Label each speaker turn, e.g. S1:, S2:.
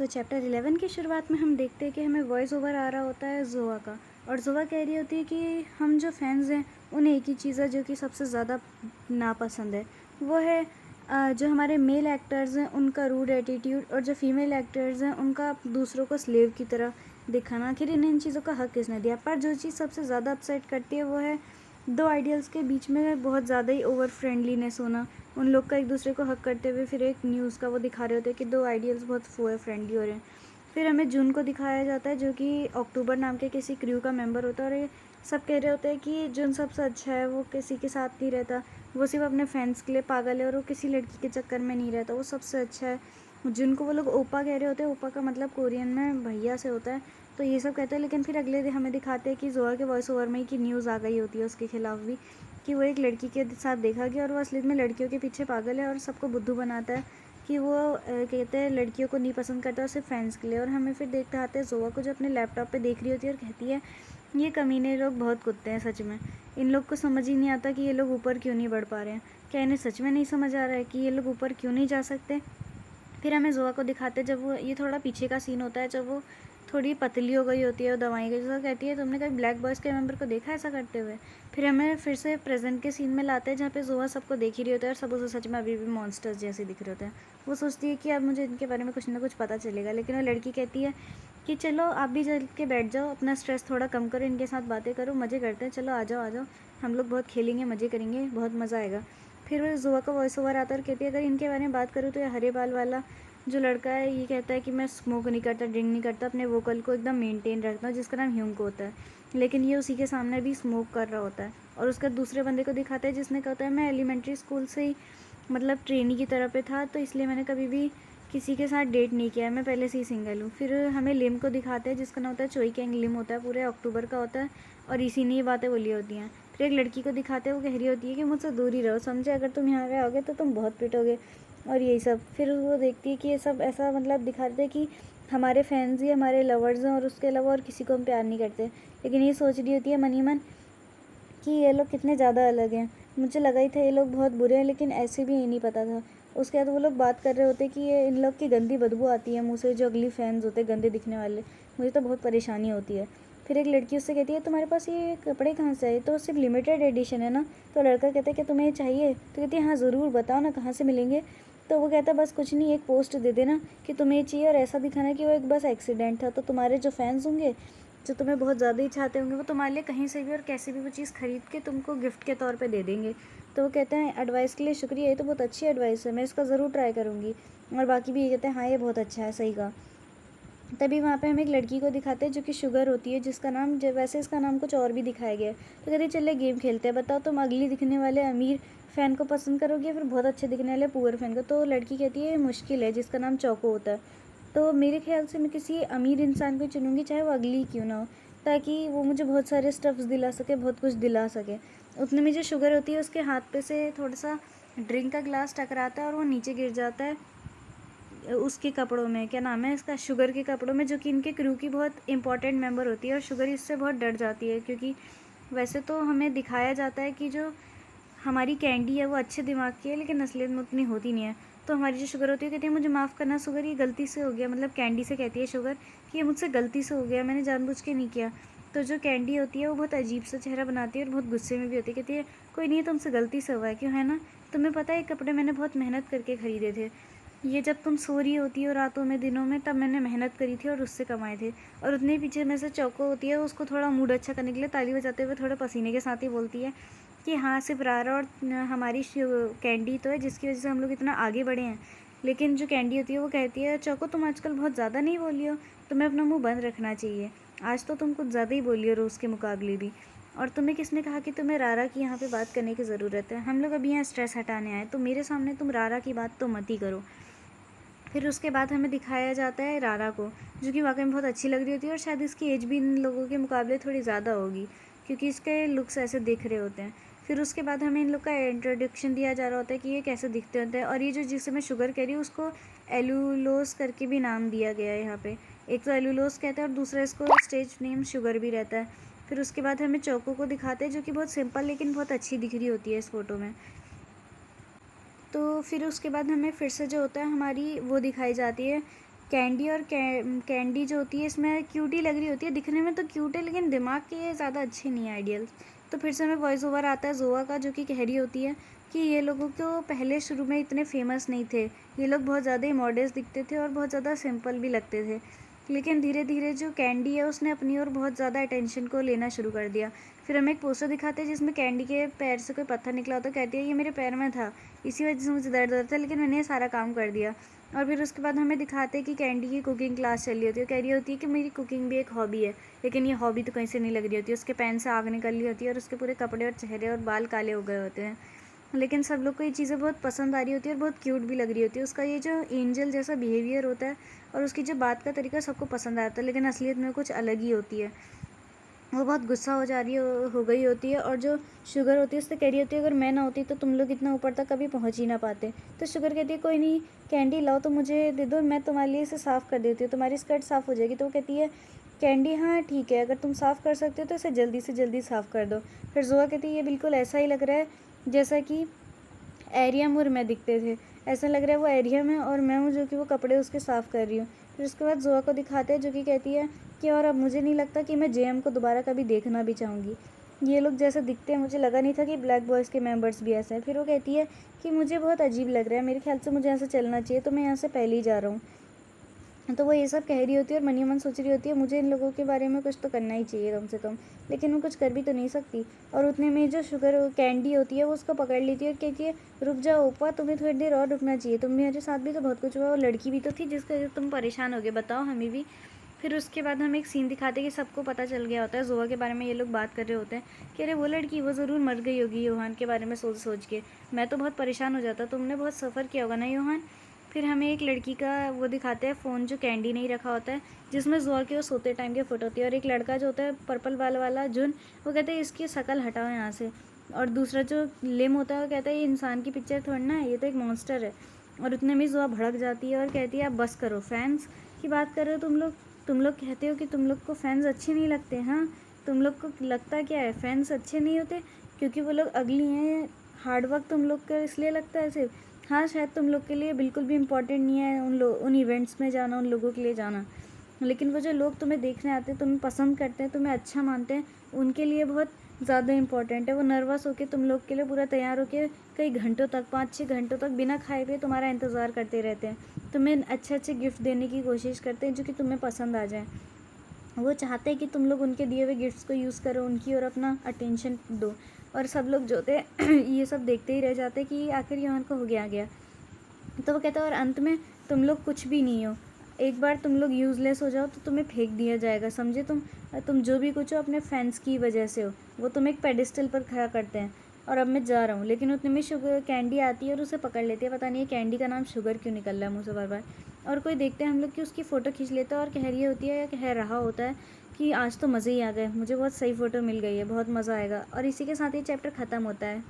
S1: तो चैप्टर 11 की शुरुआत में हम देखते हैं कि हमें वॉइस ओवर आ रहा होता है ज़ोआ का। और ज़ोआ कह रही होती है कि हम जो फैंस हैं उन्हें एक ही चीज़ है जो कि सबसे ज़्यादा नापसंद है, वो है जो हमारे मेल एक्टर्स हैं उनका रूड एटीट्यूड, और जो फीमेल एक्टर्स हैं उनका दूसरों को स्लेव की तरह दिखाना। आखिर इन्हें इन चीज़ों का हक किसने दिया? पर जो चीज़ सबसे ज़्यादा अपसेट करती है वो है दो आइडियल्स के बीच में बहुत ज़्यादा ही ओवर फ्रेंडलीनेस होना। उन लोग का एक दूसरे को हक करते हुए फिर एक न्यूज़ का वो दिखा रहे होते हैं कि दो आइडियल्स बहुत फ्रेंडली हो रहे हैं। फिर हमें जून को दिखाया जाता है जो कि अक्टूबर नाम के किसी क्रू का मेंबर होता है, और ये सब कह रहे होते हैं कि जून सबसे अच्छा है, वो किसी के साथ नहीं रहता, वो सिर्फ अपने फैंस के लिए पागल है और वो किसी लड़की के चक्कर में नहीं रहता, वो सबसे अच्छा है। जून को वो लोग ओपा कह रहे होते हैं, ओपा का मतलब कोरियन में भैया से होता है। तो ये सब कहते हैं, लेकिन फिर अगले दिन हमें दिखाते हैं कि ज़ोआ के वॉइस ओवर में ही कि न्यूज़ आ गई होती है उसके खिलाफ भी, कि वो एक लड़की के साथ देखा गया और वो असलियत में लड़कियों के पीछे पागल है और सबको बुद्धू बनाता है, कि वो कहते हैं लड़कियों को नहीं पसंद करता, सिर्फ फैंस के लिए। और हमें फिर देखते आते हैं ज़ोआ को जो अपने लैपटॉप पे देख रही होती है और कहती है ये कमीने लोग बहुत कुत्ते हैं सच में, इन लोग को समझ ही नहीं आता कि ये लोग ऊपर क्यों नहीं बढ़ पा रहे हैं। क्या इन्हें सच में नहीं समझ आ रहा है कि ये लोग ऊपर क्यों नहीं जा सकते? फिर हमें ज़ोआ को दिखाते जब वो, ये थोड़ा पीछे का सीन होता है, जब वो थोड़ी पतली हो गई होती है और दवाई की जैसा कहती है तुमने कभी ब्लैक बॉयज़ के मेंबर को देखा ऐसा करते हुए। फिर हमें फिर से प्रेजेंट के सीन में लाते हैं जहाँ पे ज़ोआ सबको देख ही रही होता है और सब उसे सच में अभी भी मॉन्स्टर्स जैसे दिख रहे होते हैं। वो सोचती है कि अब मुझे इनके बारे में कुछ ना कुछ पता चलेगा, लेकिन वो लड़की कहती है कि चलो आप भी चल के बैठ जाओ, अपना स्ट्रेस थोड़ा कम करो, इनके साथ बातें करो, मज़े करते हैं, चलो आ जाओ आ जाओ, हम लोग बहुत खेलेंगे, मज़े करेंगे, बहुत मज़ा आएगा। फिर वो ज़ोआ का वॉइस ओवर आता है और कहती है अगर इनके बारे में बात करूँ तो ये हरे बाल वाला जो लड़का है ये कहता है कि मैं स्मोक नहीं करता, ड्रिंक नहीं करता, अपने वोकल को एकदम मेंटेन रखता हूँ, जिसका नाम ह्यूंग होता है, लेकिन ये उसी के सामने भी स्मोक कर रहा होता है। और उसका दूसरे बंदे को दिखाता है जिसने कहता है मैं एलिमेंट्री स्कूल से ही मतलब ट्रेनी की तरह पे था, तो इसलिए मैंने कभी भी किसी के साथ डेट नहीं किया है, मैं पहले से ही सिंगल हूँ। फिर हमें लिम को दिखाते हैं जिसका नाम होता है चोई कैंग लिम होता है, पूरे अक्टूबर का होता है और इसी ने ये बातें बोली होती हैं। फिर एक लड़की को दिखाते हैं, वो कह रही होती है कि मुझसे दूर ही रहो, समझे, अगर तुम यहाँ पे आओगे तो तुम बहुत पिटोगे और यही सब। फिर वो देखती है कि ये सब ऐसा मतलब दिखाते हैं कि हमारे फैंस ही हमारे लवर्स हैं और उसके अलावा और किसी को हम प्यार नहीं करते, लेकिन ये सोच रही होती है मन ही मन कि ये लोग कितने ज़्यादा अलग हैं। मुझे लगा ही था ये लोग बहुत बुरे हैं, लेकिन ऐसे भी ये नहीं पता था। उसके बाद वो लोग बात कर रहे होते कि ये इन लोग की गंदी बदबू आती है मुँह से, जो अगली फैंस होते गंदे दिखने वाले, मुझे तो बहुत परेशानी होती है। फिर एक लड़की उससे कहती है तुम्हारे पास ये कपड़े कहाँ से आए? तो सिर्फ लिमिटेड एडिशन है ना? तो लड़का कहता है कि तुम्हें ये चाहिए? तो कहती है हाँ ज़रूर, बताओ ना कहाँ से मिलेंगे? तो वो कहता है बस कुछ नहीं, एक पोस्ट दे देना कि तुम्हें ये चाहिए और ऐसा दिखाना कि वो एक बस एक्सीडेंट था, तो तुम्हारे जो फैंस होंगे जो तुम्हें बहुत ज़्यादा ही चाहते होंगे वो तुम्हारे लिए कहीं से भी और कैसे भी वो चीज़ खरीद के तुमको गिफ्ट के तौर पे दे देंगे। तो वो कहते हैं एडवाइस के लिए शुक्रिया, ये तो बहुत अच्छी एडवाइस है, मैं इसका ज़रूर ट्राई करूँगी। और बाकी भी ये कहते हैं हाँ ये बहुत अच्छा है, सही कहा। तभी वहाँ पे हम एक लड़की को दिखाते हैं जो कि शुगर होती है, जिसका नाम वैसे इसका नाम कुछ और भी दिखाया गया है। तो कहते चले गेम खेलते हैं, बताओ तुम अगली दिखने वाले अमीर फ़ैन को पसंद करोगे या फिर बहुत अच्छे दिखने वाले पुअर फ़ैन को? तो लड़की कहती है मुश्किल है, जिसका नाम चौको होता है। तो मेरे ख्याल से मैं किसी अमीर इंसान को चुनूँगी, चाहे वो अगली क्यों ना हो, ताकि वो मुझे बहुत सारे स्टफ्स दिला सके, बहुत कुछ दिला सके। उतने में जो शुगर होती है उसके हाथ पे से थोड़ा सा ड्रिंक का ग्लास टकराता है और वो नीचे गिर जाता है उसके कपड़ों में, क्या नाम है इसका, शुगर के कपड़ों में, जो कि इनके क्रू की बहुत इंपॉर्टेंट मेंबर होती है। और शुगर इससे बहुत डर जाती है, क्योंकि वैसे तो हमें दिखाया जाता है कि जो हमारी कैंडी है वो अच्छे दिमाग की है, लेकिन असलियत में उतनी होती नहीं है। तो हमारी जो शुगर होती है कहती है मुझे माफ़ करना शुगर, ये गलती से हो गया, मतलब कैंडी से कहती है शुगर कि ये मुझसे गलती से हो गया, मैंने जानबूझ के नहीं किया। तो जो कैंडी होती है वो बहुत अजीब सा चेहरा बनाती है और बहुत गुस्से में भी होती है, कहती है कोई नहीं, तुमसे गलती से हुआ है, क्यों है ना, तुम्हें पता है कपड़े मैंने बहुत मेहनत करके ख़रीदे थे, ये जब तुम सो रही होती हो रातों में दिनों में तब मैंने मेहनत करी थी और उससे कमाए थे। और उतने पीछे में से चौको होती है, उसको थोड़ा मूड अच्छा करने के लिए ताली बजाते हुए थोड़े पसीने के साथ ही बोलती है कि हाँ सिर्फ रारा और हमारी कैंडी तो है जिसकी वजह से हम लोग इतना आगे बढ़े हैं। लेकिन जो कैंडी होती है वो कहती है चौको तुम आजकल बहुत ज़्यादा नहीं बोली हो, तुम्हें अपना मुँह बंद रखना चाहिए, आज तो तुम कुछ ज़्यादा ही बोली हो रोज़ के मुकाबले भी। और तुम्हें किसने कहा कि तुम्हें रारा की यहाँ पे बात करने की ज़रूरत है? हम लोग अभी यहाँ स्ट्रेस हटाने आए, तो मेरे सामने तुम रारा की बात तो मत ही करो। फिर उसके बाद हमें दिखाया जाता है रारा को, जो कि वाकई में बहुत अच्छी लग रही होती है और शायद इसकी एज भी इन लोगों के मुकाबले थोड़ी ज़्यादा होगी, क्योंकि इसके लुक्स ऐसे दिख रहे होते हैं। फिर उसके बाद हमें इन लोग का इंट्रोडक्शन दिया जा रहा होता है कि ये कैसे दिखते होते हैं, और ये जो जिसे मैं शुगर कह रही हूँ उसको एलुलोस करके भी नाम दिया गया है यहाँ पे। एक तो एलुलोस कहते हैं और दूसरा इसको स्टेज नेम शुगर भी रहता है। फिर उसके बाद हमें चौको को दिखाते हैं जो कि बहुत सिंपल लेकिन बहुत अच्छी दिख रही होती है इस फ़ोटो में। तो फिर उसके बाद हमें फिर से जो होता है हमारी वो दिखाई जाती है कैंडी और कैंडी जो होती है इसमें क्यूट ही लग रही होती है, दिखने में तो क्यूट है लेकिन दिमाग के ये ज़्यादा अच्छी नहीं है आइडियल। तो फिर से हमें वॉइस ओवर आता है जोआ का, जो कि कह रही होती है कि ये लोगों को पहले शुरू में इतने फेमस नहीं थे, ये लोग बहुत ज़्यादा ही मॉडर्न दिखते थे और बहुत ज़्यादा सिंपल भी लगते थे, लेकिन धीरे धीरे जो कैंडी है उसने अपनी ओर बहुत ज़्यादा अटेंशन को लेना शुरू कर दिया। फिर हमें एक पोस्टर दिखाते हैं जिसमें कैंडी के पैर से कोई पत्थर निकला होता है, कहती है ये मेरे पैर में था, इसी वजह से मुझे दर्द होता था, लेकिन मैंने ये सारा काम कर दिया। और फिर उसके बाद हमें दिखाते हैं कि कैंडी की कुकिंग क्लास चल रही होती है, कह रही होती है कि मेरी कुकिंग भी एक हॉबी है, लेकिन ये हॉबी तो कहीं से नहीं लग रही होती है, उसके पैन से आग निकल रही होती है और उसके पूरे कपड़े और चेहरे और बाल काले हो गए होते हैं, लेकिन सब लोग को ये चीज़ें बहुत पसंद आ रही होती है और बहुत क्यूट भी लग रही होती है। उसका ये जो एंजल जैसा बिहेवियर होता है और उसकी जो बात का तरीका सबको पसंद आता है, लेकिन असलियत में कुछ अलग ही होती है। वो बहुत गुस्सा हो जा रही हो गई होती है और जो शुगर होती है उससे कह रही होती है अगर मैं ना होती तो तुम लोग इतना ऊपर तक कभी पहुंच ही ना पाते। तो शुगर कहती है कोई नहीं, कैंडी लाओ तो मुझे दे दो, मैं तुम्हारे लिए इसे साफ़ कर देती हूँ, तुम्हारी स्कर्ट साफ़ हो जाएगी। तो वो कहती है कैंडी हाँ ठीक है, अगर तुम साफ़ कर सकते हो तो इसे जल्दी से जल्दी साफ़ कर दो। फिर जोआ कहती है ये बिल्कुल ऐसा ही लग रहा है जैसा कि एरियम और मैं दिखते थे, ऐसा लग रहा है वो एरियम है और मैं हूँ जो कि वो कपड़े उसके साफ़ कर रही हूँ। फिर उसके बाद जोआ को दिखाते हैं जो कि कहती है कि और अब मुझे नहीं लगता कि मैं जेएम को दोबारा कभी देखना भी चाहूँगी, ये लोग जैसे दिखते हैं मुझे लगा नहीं था कि ब्लैक बॉयज़ के मेंबर्स भी ऐसे हैं। फिर वो कहती है कि मुझे बहुत अजीब लग रहा है, मेरे ख्याल से मुझे यहाँ से चलना चाहिए, तो मैं यहाँ से पहले ही जा रहा हूँ। तो वो ये सब कह रही होती है और मन ही मन सोच रही होती है मुझे इन लोगों के बारे में कुछ तो करना ही चाहिए कम से कम, लेकिन वो कुछ कर भी तो नहीं सकती। और उतने में जो शुगर कैंडी होती है वो उसको पकड़ लेती है और कहती है रुक जाओ ओपा, तुम्हें थोड़ी देर और रुकना चाहिए, तुम मेरे साथ भी तो बहुत कुछ हुआ, और लड़की भी तो थी जिसके वजह से तुम परेशान हो गए, बताओ हमें भी। फिर उसके बाद हम एक सीन दिखाते हैं कि सबको पता चल गया होता है जोआ के बारे में, ये लोग बात कर रहे होते हैं कि अरे वो लड़की वो ज़रूर मर गई होगी योहान के बारे में सोच सोच के, मैं तो बहुत परेशान हो जाता, तुमने बहुत सफ़र किया होगा ना योहान। फिर हमें एक लड़की का वो दिखाते हैं फ़ोन जो कैंडी नहीं रखा होता है, जिसमें जोआ की वो सोते टाइम की फ़ोटो होती है, और एक लड़का जो होता है पर्पल बाल वाला जुन, वो कहते हैं इसकी शक्ल हटाओ यहाँ से, और दूसरा जो लेम होता है वो कहता है ये इंसान की पिक्चर थोड़ी ना है, ये तो एक मॉन्स्टर है। और उतने में जोआ भड़क जाती है और कहती है आप बस करो, फैंस की बात कर रहे हो तुम लोग कहते हो कि तुम लोग को फैंस अच्छे नहीं लगते, हाँ तुम लोग को लगता क्या है फैंस अच्छे नहीं होते क्योंकि वो लोग अगली हैं, हार्ड वर्क तुम लोग का इसलिए लगता है सिर्फ, हाँ शायद तुम लोग के लिए बिल्कुल भी इम्पोर्टेंट नहीं है उन इवेंट्स में जाना, उन लोगों के लिए जाना, लेकिन वो जो लोग तुम्हें देखने आते हैं, तुम्हें पसंद करते हैं, तुम्हें अच्छा मानते हैं, उनके लिए बहुत ज़्यादा इंपॉर्टेंट है। वो नर्वस होकर तुम लोग के लिए पूरा तैयार होकर कई घंटों तक 5-6 घंटों तक बिना खाए पिए तुम्हारा इंतज़ार करते रहते हैं, तुम्हें अच्छे अच्छे गिफ्ट देने की कोशिश करते हैं जो कि तुम्हें पसंद आ जाए। वो चाहते हैं कि तुम लोग उनके दिए हुए गिफ्ट्स को यूज़ करो, उनकी और अपना अटेंशन दो, और सब लोग जो होते हैं ये सब देखते ही रह जाते हैं कि आखिर योहान को हो गया। तो वो कहता है और अंत में तुम लोग कुछ भी नहीं हो, एक बार तुम लोग यूज़लेस हो जाओ तो तुम्हें फेंक दिया जाएगा, समझे, तुम जो भी कुछ हो अपने फैंस की वजह से हो, वो तुम्हें एक पेडिस्टल पर खड़ा करते हैं, और अब मैं जा रहा हूँ। लेकिन उतने में शुगर कैंडी आती है और उसे पकड़ लेती है, पता नहीं है कैंडी का नाम शुगर क्यों निकल रहा है मुझे बार बार, और कोई देखते हैं हम लोग कि उसकी फ़ोटो खींच लेता है और कह रही होती है या कह रहा होता है कि आज तो मज़े ही आ गए, मुझे बहुत सही फ़ोटो मिल गई है, बहुत मज़ा आएगा, और इसी के साथ ही चैप्टर ख़त्म होता है।